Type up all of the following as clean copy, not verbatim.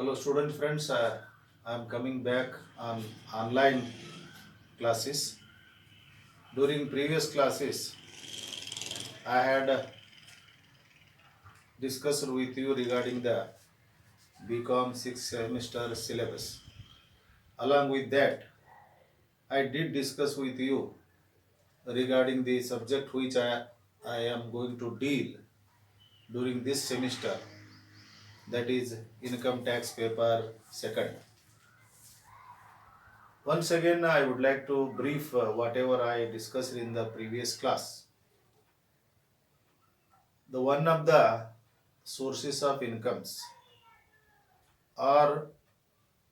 Hello, student friends. I am coming back on online classes. During previous classes, I had discussed with you regarding the BCom 6th semester syllabus. Along with that, I did discuss with you regarding the subject which I am going to deal during this semester, that is income tax paper second. Once again, I would like to brief whatever I discussed in the previous class. The one of the sources of incomes or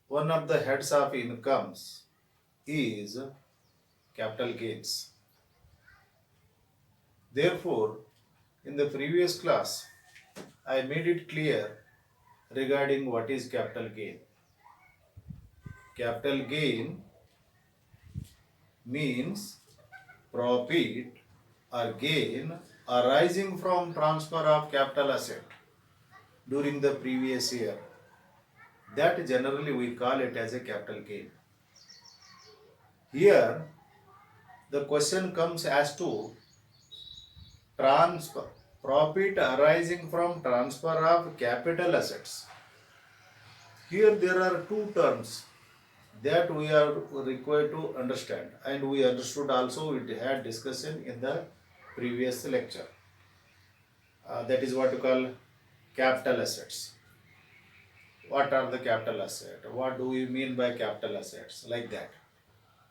one of the heads of incomes is capital gains. Therefore, in the previous class, I made it clear regarding what is capital gain. Capital gain means profit or gain arising from transfer of capital asset during the previous year. That generally we call it as a capital gain. Here, the question comes as to transfer profit arising from transfer of capital assets. Here there are two terms that we are required to understand, and we understood also, we had discussion in the previous lecture. That is what you call capital assets. What are the capital assets? What do we mean by capital assets? Like that.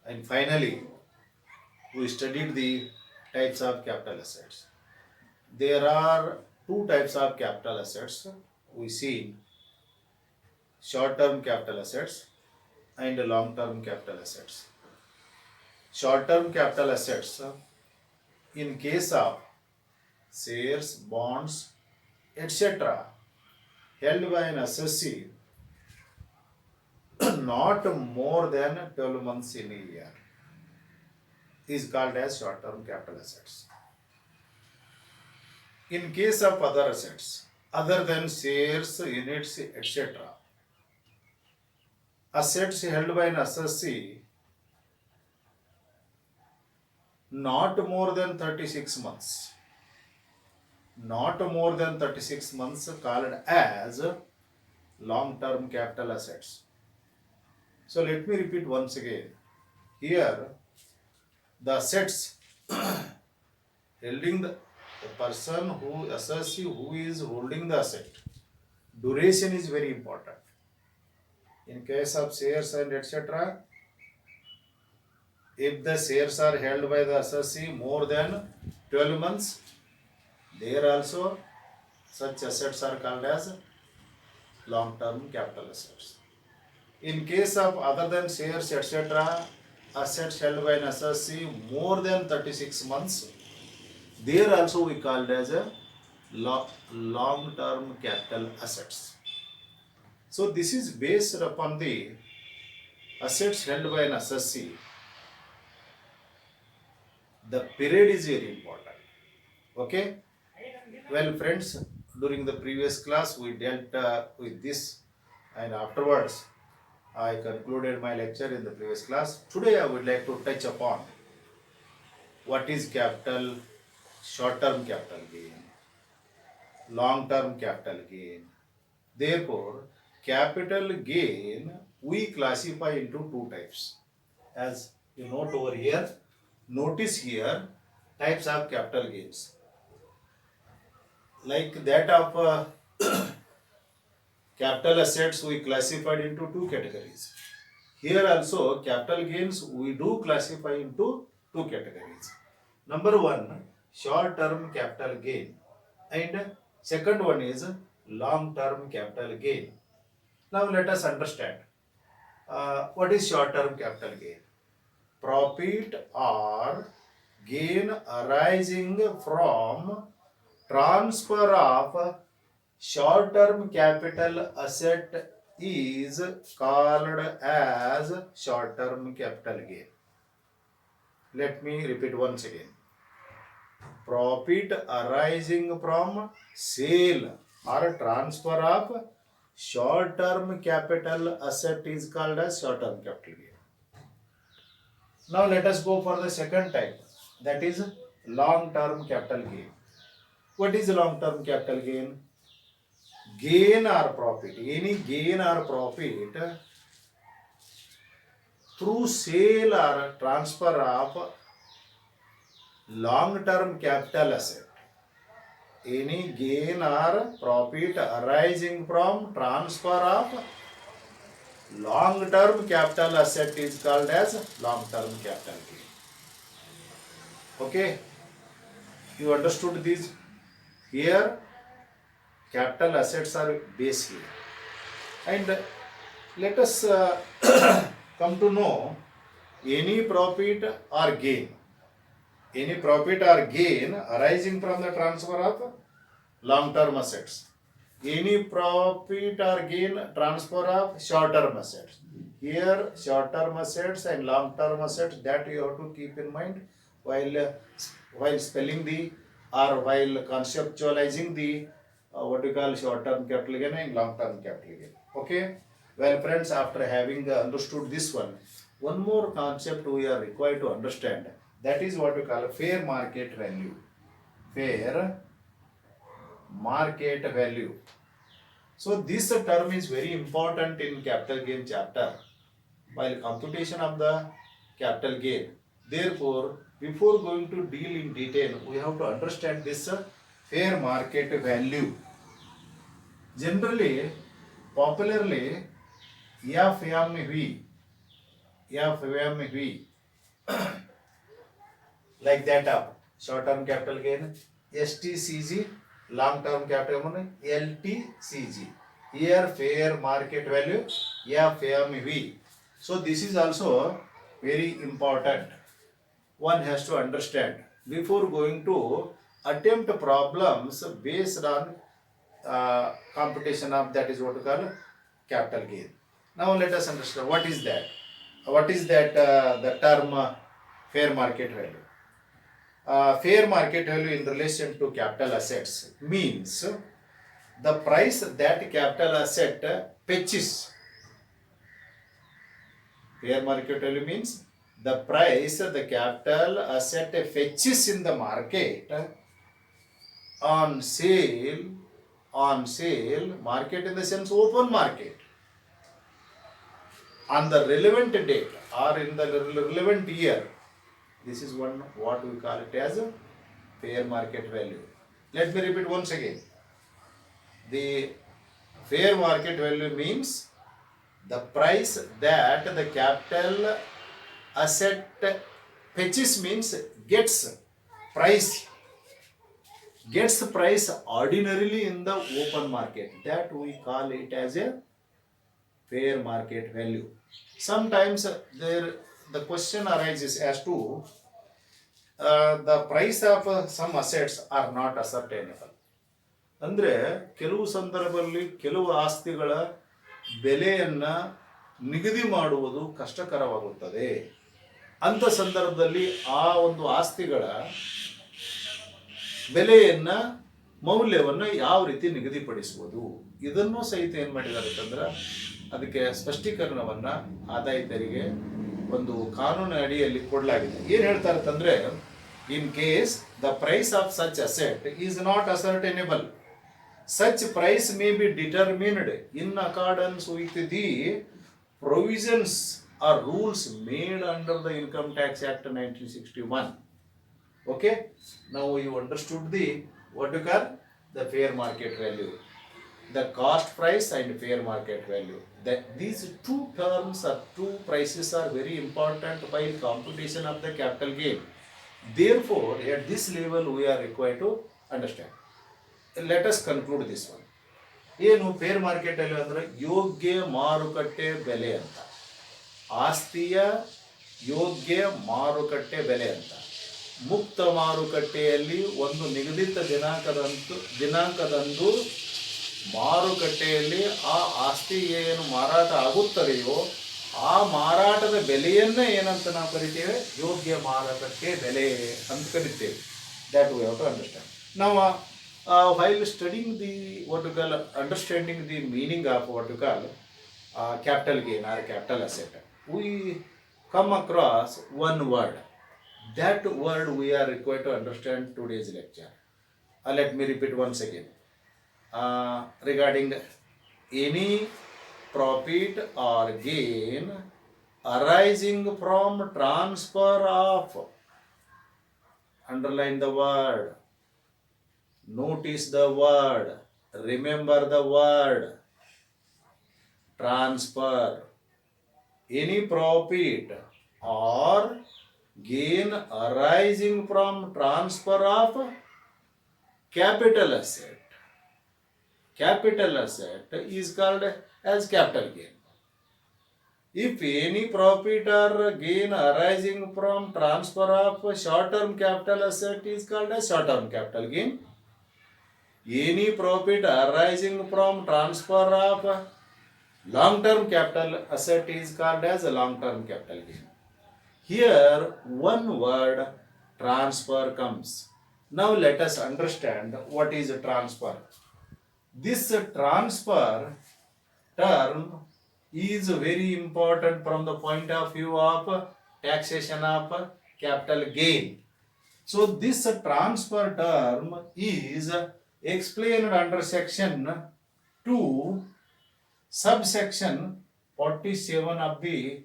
And finally, we studied the types of capital assets. There are two types of capital assets we see: short-term capital assets and long-term capital assets. Short-term capital assets, in case of shares, bonds, etc., held by an assessee not more than 12 months in a year, is called as short-term capital assets. In case of other assets, other than shares, units, etc., assets held by an assessee not more than 36 months, not more than 36 months, called as long-term capital assets. So let me repeat once again. Here, the assets holding the person who assessee who is holding the asset, duration is very important. In case of shares and etc., if the shares are held by the assessee more than 12 months, there also such assets are called as long-term capital assets. In case of other than shares etc., assets held by an assessee more than 36 months, there also we called as a long-term capital assets. So this is based upon the assets held by an assessee. The period is very important. Okay? Well, friends, during the previous class we dealt with this, and afterwards I concluded my lecture in the previous class. Today I would like to touch upon what is capital, short-term capital gain, long-term capital gain. Therefore, capital gain we classify into two types. As you note over here, notice here types of capital gains. Like that of capital assets we classified into two categories. Here also capital gains we do classify into two categories. Number one, short-term capital gain, and second one is long-term capital gain. Now let us understand what is short-term capital gain. Profit or gain arising from transfer of short-term capital asset is called as short-term capital gain. Let me repeat once again. Profit arising from sale or transfer of short-term capital asset is called as short-term capital gain. Now let us go for the second type, that is long-term capital gain. What is long-term capital gain? Gain or profit, any gain or profit through sale or transfer of long-term capital asset. Any gain or profit arising from transfer of long-term capital asset is called as long-term capital gain. Okay, you understood this? Here capital assets are base here, and let us come to know any profit or gain arising from the transfer of long-term assets, any profit or gain transfer of short-term assets. Here short-term assets and long-term assets, that you have to keep in mind while spelling the or while conceptualizing the what we call short-term capital gain and long-term capital gain. Okay, well friends, after having understood this one more concept we are required to understand, that is what we call fair market value. Fair market value. So this term is very important in capital gain chapter while computation of the capital gain. Therefore, before going to deal in detail, we have to understand this fair market value. Generally, popularly, FMV, like that of short-term capital gain, STCG, long-term capital gain, LTCG. Here fair market value, FMV. So this is also very important. One has to understand before going to attempt problems based on computation of, that is what we call capital gain. Now let us understand what is that. What is that the term fair market value? Fair market value in relation to capital assets means the price that capital asset fetches. Fair market value means the price the capital asset fetches in the market on sale, market in the sense open market, on the relevant date or in the relevant year. This is one what we call it as a fair market value. Let me repeat once again. The fair market value means the price that the capital asset fetches, means gets price ordinarily in the open market, that we call it as a fair market value. Sometimes the question arises as to the price of some assets are not ascertainable. ಅಂದರೆ ಕೆಲವು ಸಂದರ್ಭದಲ್ಲಿ ಕೆಲವು ಆಸ್ತಿಗಳ ಬೆಲೆಯನ್ನು ನಿಗದಿ ಮಾಡುವುದು ಕಷ್ಟಕರವಾಗುತ್ತದೆ. ಅಂಥ ಸಂದರ್ಭದಲ್ಲಿ ಆ ಒಂದು ಆಸ್ತಿಗಳ ಬೆಲೆಯನ್ನು ಮೌಲ್ಯವನ್ನು ಯಾವ ರೀತಿ ನಿಗದಿಪಡಿಸುವುದು, ಇದನ್ನು ಸಹಿತ ಏನು ಮಾಡಿದ್ದಾರೆ ಅಂತಂದ್ರೆ ಅದಕ್ಕೆ ಸ್ಪಷ್ಟೀಕರಣವನ್ನು ಆದಾಯ ತೆರಿಗೆ ಒಂದು ಕಾನೂನು ಅಡಿಯಲ್ಲಿ ಕೊಡಲಾಗಿದೆ. ಏನು ಹೇಳ್ತಾರೆ ಅಂತಂದರೆ, in case the price of such asset is not ascertainable, such price may be determined in accordance with the provisions or rules made under the Income Tax Act 1961. Okay, now you understood the what you call the fair market value, the cost price and fair market value. That these two terms or two prices are very important while computation of the capital gain. Therefore, at this level we are required to understand. Let us conclude this one. ಏನು fair market value ಅಂದರೆ ಯೋಗ್ಯ ಮಾರುಕಟ್ಟೆ ಬೆಲೆ ಅಂತ, ಆಸ್ತಿಯ ಯೋಗ್ಯ ಮಾರುಕಟ್ಟೆ ಬೆಲೆ ಅಂತ. ಮುಕ್ತ ಮಾರುಕಟ್ಟೆಯಲ್ಲಿ ಒಂದು ನಿಗದಿತ ದಿನಾಂಕದಂದು ಮಾರುಕಟ್ಟೆಯಲ್ಲಿ ಆ ಆಸ್ತಿ ಏನು ಮಾರಾಟ ಆಗುತ್ತದೆಯೋ ಆ ಮಾರಾಟದ ಬೆಲೆಯನ್ನೇ ಏನಂತ ನಾವು ಕರಿತೇವೆ, ಯೋಗ್ಯ ಮಾರುಕಟ್ಟೆ ಬೆಲೆ ಅಂತ ಕರಿತೇವೆ. That we have to understand. ನಾವು while studying the what you call understanding the meaning of what you call capital gain or capital asset, we come across one word. That word we are required to understand today's lecture. Let me repeat once again. Regarding any profit or gain arising from transfer of, underline the word, notice the word, remember the word, transfer. Any profit or gain arising from transfer of capital asset. Capital asset is called as capital gain. If any profit or gain arising from transfer of short-term capital asset is called as short-term capital gain. Any profit arising from transfer of long-term capital asset is called as a long-term capital gain. Here one word transfer comes. Now let us understand what is a transfer. This transfer term is very important from the point of view of taxation of capital gain. So this transfer term is explained under section 2, subsection 47 of the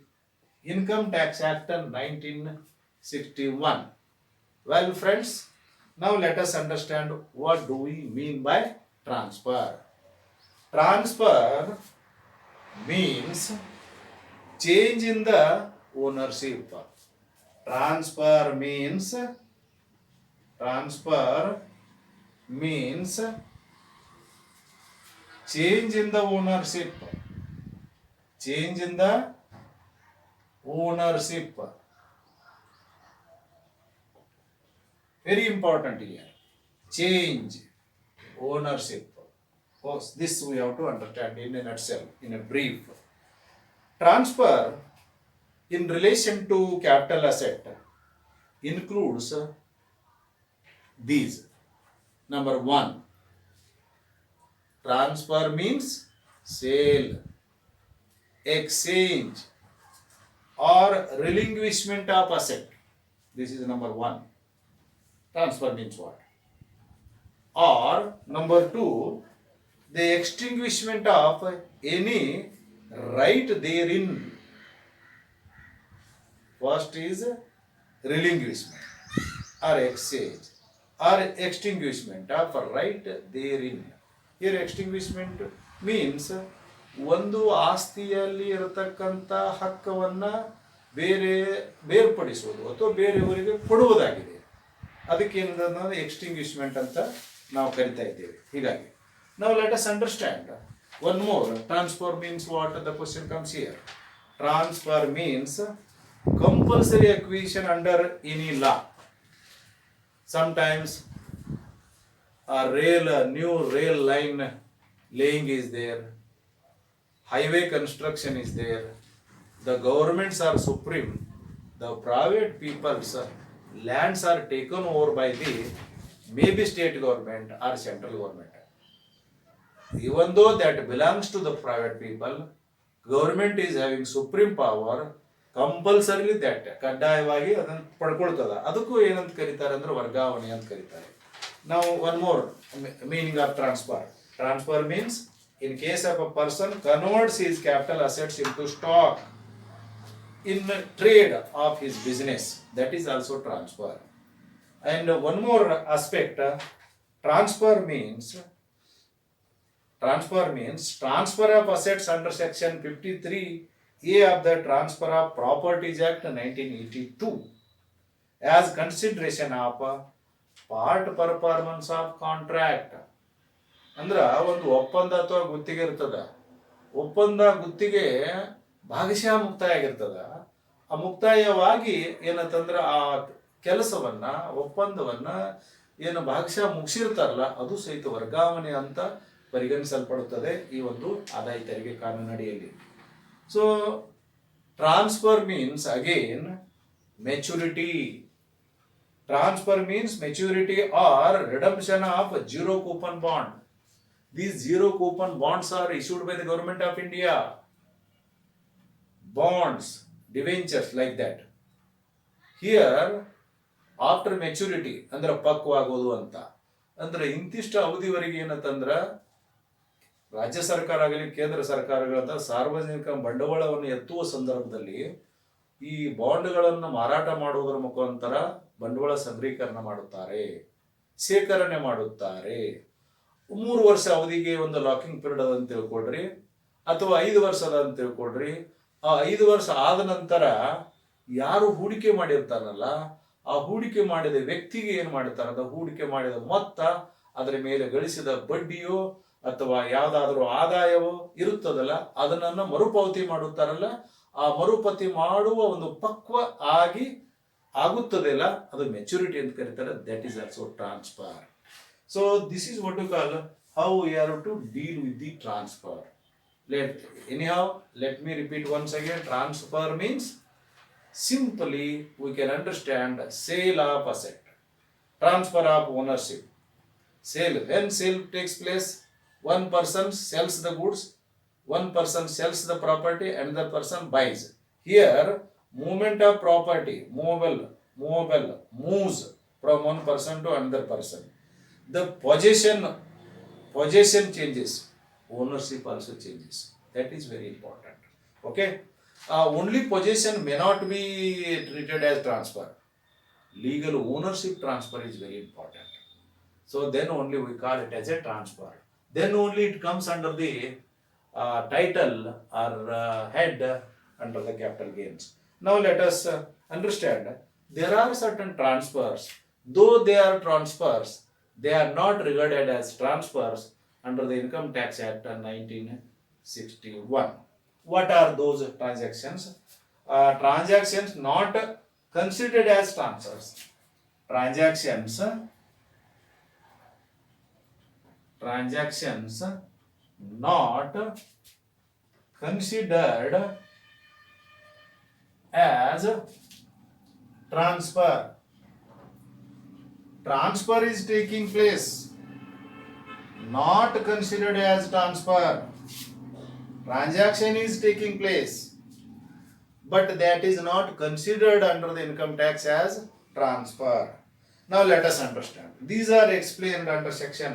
Income Tax Act 1961. Well friends, now let us understand what do we mean by transfer. Transfer means change in the ownership. Transfer means change in the ownership. Change in the ownership. Very important here. Change ownership. This we have to understand in a nutshell, in a brief. Transfer in relation to capital asset includes these. Number 1, transfer means sale, exchange or relinquishment of asset. This is number 1. Transfer means what? Or number 2, the extinguishment of any right therein. First is relinquishment or exchange or extinguishment of right therein. Here extinguishment means ಒಂದು ಆಸ್ತಿಯಲ್ಲಿ ಇರತಕ್ಕಂಥ ಹಕ್ಕವನ್ನು ಬೇರ್ಪಡಿಸುವುದು ಅಥವಾ ಬೇರೆಯವರಿಗೆ ಕೊಡುವುದಾಗಿದೆ. ಅದಕ್ಕೆ ಏನಂದ್ರೆ ಎಕ್ಸ್ಟಿಂಗ್ವಿಷ್ಮೆಂಟ್ ಅಂತ ನಾವು ಕರಿತಾ ಇದ್ದೇವೆ. ಹೀಗಾಗಿ now let us understand one more. Transfer means what? The question comes here. Transfer means compulsory acquisition under any law. Sometimes a new rail line laying is there, highway construction is there, the governments are supreme, the private people's lands are taken over by the maybe state government or central government. Even though that belongs to the private people, government is having supreme power, compulsorily that ಕಡ್ಡಾಯವಾಗಿ ಅದನ್ನು ಪಡ್ಕೊಳ್ತದ. ಅದಕ್ಕೂ ಏನಂತ ಕರೀತಾರೆ ಅಂದ್ರೆ ವರ್ಗಾವಣೆ ಅಂತ ಕರೀತಾರೆ. ನಾವು one more meaning of transfer. Transfer means in case of a person converts his capital assets into stock in trade of his business, that is also transfer. And one more aspect, transfer means transfer of assets under section 53A of the Transfer of Properties Act 1982 as consideration of part performance of contract. ಅಂದ್ರ ಒಂದು ಒಪ್ಪಂದ ಅಥವಾ ಗುತ್ತಿಗೆ ಇರ್ತದ. ಒಪ್ಪಂದ ಗುತ್ತಿಗೆ ಭಾಗಶಃ ಮುಕ್ತಾಯ ಆಗಿರ್ತದ. ಆ ಮುಕ್ತಾಯವಾಗಿ ಏನಂತಂದ್ರ ಆ ಕೆಲಸವನ್ನ ಒಪ್ಪಂದವನ್ನ ಏನು ಭಾಗಶಃ ಮುಗಿಸಿರ್ತಾರಲ್ಲ ಅದು ಸಹಿತ ವರ್ಗಾವಣೆ ಅಂತ ಪರಿಗಣಿಸಲ್ಪಡುತ್ತದೆ ಈ ಒಂದು ಆದಾಯ ತೆರಿಗೆ ಕಾನೂನಡಿಯಲ್ಲಿ. So transfer means again maturity. Transfer means maturity or redemption of zero coupon bond. These zero coupon bonds are issued by the government of India. Bonds, debentures like that. Here, after maturity, ಅಂದ್ರೆ ಪಕ್ವಾಗೋದು ಅಂತ ಅಂದ್ರೆ ಇಂತಿಷ್ಟು ಅವಧಿವರೆಗೆ ಏನಂತಂದ್ರ ರಾಜ್ಯ ಸರ್ಕಾರ ಆಗಲಿ ಕೇಂದ್ರ ಸರ್ಕಾರಗಳ ಸಾರ್ವಜನಿಕ ಬಂಡವಾಳವನ್ನು ಎತ್ತುವ ಸಂದರ್ಭದಲ್ಲಿ ಈ ಬಾಂಡ್ಗಳನ್ನು ಮಾರಾಟ ಮಾಡುವುದರ ಮುಖಾಂತರ ಬಂಡವಾಳ ಸಂಗ್ರಹೀಕರಣ ಮಾಡುತ್ತಾರೆ, ಶೇಖರಣೆ ಮಾಡುತ್ತಾರೆ. 3 ವರ್ಷ ಅವಧಿಗೆ ಒಂದು ಲಾಕಿಂಗ್ ಪೀರಿಯಡ್ ಅದ ಅಂತ ತಿಳ್ಕೊಡ್ರಿ, ಅಥವಾ 5 ವರ್ಷ ಅದ ಅಂತ ತಿಳ್ಕೊಡ್ರಿ. ಆ 5 ವರ್ಷ ಆದ ನಂತರ ಯಾರು ಹೂಡಿಕೆ ಮಾಡಿರ್ತಾರಲ್ಲ, ಆ ಹೂಡಿಕೆ ಮಾಡಿದ ವ್ಯಕ್ತಿಗೆ ಏನ್ ಮಾಡ್ತಾರದ, ಹೂಡಿಕೆ ಮಾಡಿದ ಮೊತ್ತ, ಅದರ ಮೇಲೆ ಗಳಿಸಿದ ಬಡ್ಡಿಯೋ ಅಥವಾ ಯಾವ್ದಾದ್ರು ಆದಾಯವೋ ಇರುತ್ತದಲ್ಲ, ಅದನ್ನ ಮರುಪಾವತಿ ಮಾಡುತ್ತಾರಲ್ಲ. ಆ ಮರುಪಾವತಿ ಮಾಡುವ ಒಂದು ಪಕ್ವ ಆಗುತ್ತದಲ್ಲ, ಅದು ಮೆಚುರಿಟಿ ಅಂತ ಕರೀತಾರೆ. That is also transfer. So this is what you call how we are to deal with the transfer. Let me repeat once again. Transfer means simply we can understand sale of asset, transfer of ownership. Sale, when sale takes place, one person sells the goods, one person sells the property, another person buys. Here, movement of property, movable moves from one person to another person. The possession changes, ownership also changes. That is very important. Okay. Only possession may not be treated as transfer. Legal ownership transfer is very important. So then only we call it as a transfer. Then only it comes under the title or head under the capital gains. Now let us understand, there are certain transfers. Though they are transfers, they are not regarded as transfers under the Income Tax Act 1961. What are those transactions? Transactions not considered as transfers. Transactions not considered as transfer. Transfer is taking place, not considered as transfer. Transaction is taking place, but that is not considered under the income tax as transfer. Now let us understand. These are explained under section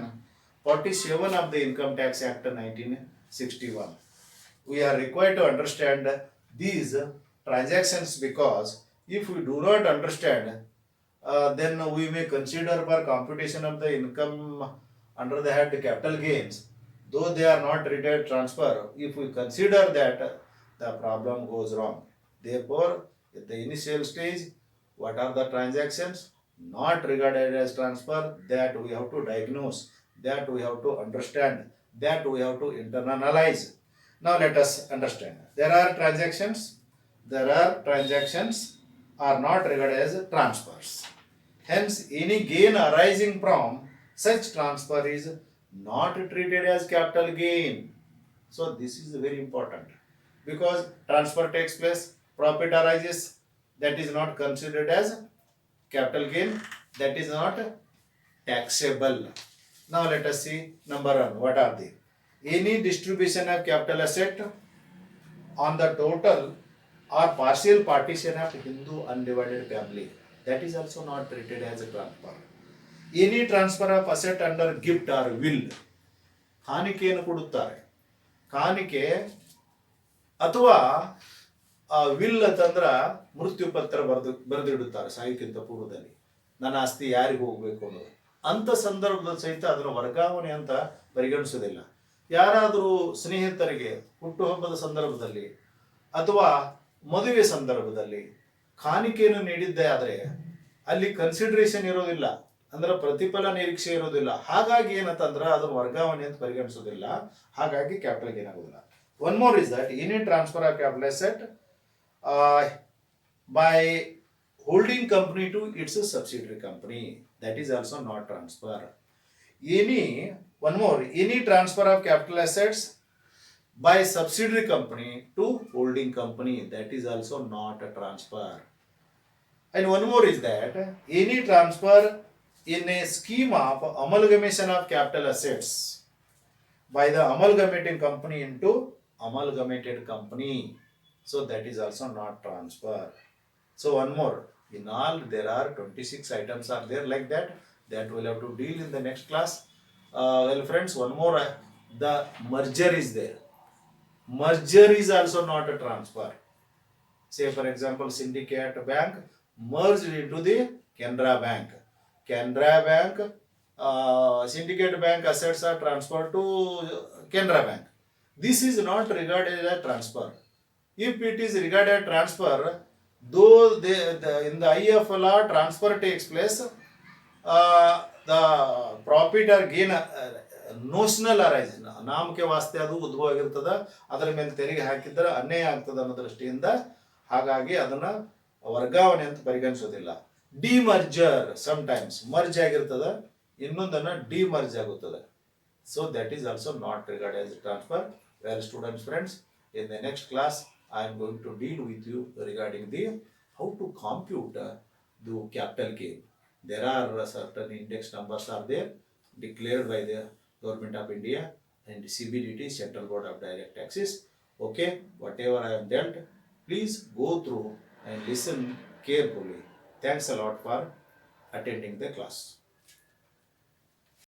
47 of the Income Tax Act 1961. We are required to understand these transactions, because if we do not understand, then we may consider for computation of the income under the head capital gains, though they are not treated transfer. If we consider that, the problem goes wrong. Therefore, at the initial stage, what are the transactions not regarded as transfer, that we have to diagnose, that we have to understand, that we have to internalize. Now let us understand. There are transactions are not regarded as transfers. Hence, any gain arising from such transfer is not treated as capital gain. So this is very important, because transfer takes place, profit arises, that is not considered as capital gain, that is not taxable. Now let us see number 1. What are they? Any distribution of capital asset on the total or partial partition of Hindu undivided family, that is also not treated as a transfer. Any transfer of asset under gift or will, ಕಾಣಿಕೆಯನ್ನು ಕೊಡುತ್ತಾರೆ, ಕಾಣಿಕೆ ಅಥವಾ will ಅಂತಂದ್ರ ಮೃತ್ಯು ಪತ್ರ ಬರೆದಿಡುತ್ತಾರೆ ಸಾಯಕ್ಕಿಂತ ಪೂರ್ವದಲ್ಲಿ, ನನ್ನ ಆಸ್ತಿ ಯಾರಿಗೆ ಹೋಗ್ಬೇಕು ಅನ್ನೋದು. ಅಂತ ಸಂದರ್ಭದಲ್ಲಿ ಸಹಿತ ಅದನ್ನು ವರ್ಗಾವಣೆ ಅಂತ ಪರಿಗಣಿಸೋದಿಲ್ಲ. ಯಾರಾದರೂ ಸ್ನೇಹಿತರಿಗೆ ಹುಟ್ಟುಹಬ್ಬದ ಸಂದರ್ಭದಲ್ಲಿ ಅಥವಾ ಮದುವೆ ಸಂದರ್ಭದಲ್ಲಿ ಕಾಣಿಕೆಯನ್ನು ನೀಡಿದ್ದೇ ಆದರೆ ಅಲ್ಲಿ ಕನ್ಸಿಡರೇಷನ್ ಇರೋದಿಲ್ಲ, ಅಂದ್ರೆ ಪ್ರತಿಫಲ ನಿರೀಕ್ಷೆ ಇರೋದಿಲ್ಲ. ಹಾಗಾಗಿ ಏನಂತಂದ್ರೆ ಅದನ್ನು ವರ್ಗಾವಣೆ ಅಂತ ಪರಿಗಣಿಸೋದಿಲ್ಲ, ಹಾಗಾಗಿ ಕ್ಯಾಪಿಟಲ್ ಗೇನ್ ಆಗೋದಿಲ್ಲ. One more is that any transfer of capital asset by holding company to its subsidiary company, that is also not transfer. Any transfer of capital assets by subsidiary company to holding company, that is also not a transfer. And one more is that any transfer in a scheme of amalgamation of capital assets by the amalgamating company into amalgamated company. So that is also not transfer. So one more. In all, there are 26 items are there like that. That we'll have to deal in the next class. Well, friends, one more. The merger is there. Merger is also not a transfer. Say for example, Syndicate Bank merged into the Canara Bank. Canara Bank, Syndicate Bank assets are transferred to Canara Bank. This is not regarded as a transfer. If it is regarded as transfer, though in the IF law transfer takes place, the profit or gain notional arise ನಾಮಕೆ ವಾಸ್ತೆ ಅದು ಉದ್ಭವ ಆಗಿರ್ತದ, ಅದರ ಮೇಲೆ ತೆರಿಗೆ ಹಾಕಿದ್ರೆ ಅನ್ಯಾಯ ಆಗ್ತದೆ ಅನ್ನೋ ದೃಷ್ಟಿಯಿಂದ ಹಾಗಾಗಿ ಅದನ್ನ ವರ್ಗಾವಣೆ ಅಂತ ಪರಿಗಣಿಸೋದಿಲ್ಲ. ಡಿಮರ್ಜರ್ ಸಮ್ ಟೈಮ್ಸ್ ಮರ್ಜ್ ಆಗಿರ್ತದ, ಇನ್ನೊಂದನ್ನ ಡಿಮರ್ಜ್ ಆಗುತ್ತದೆ. So that is also not regard as transfer. Well students, friends, in the next class I am going to deal with you regarding the how to compute the capital gain. There are certain index numbers are there declared by the Government of India and CBDT, Central Board of Direct Taxes. Okay, whatever I have dealt, please go through and listen carefully. Thanks a lot for attending the class.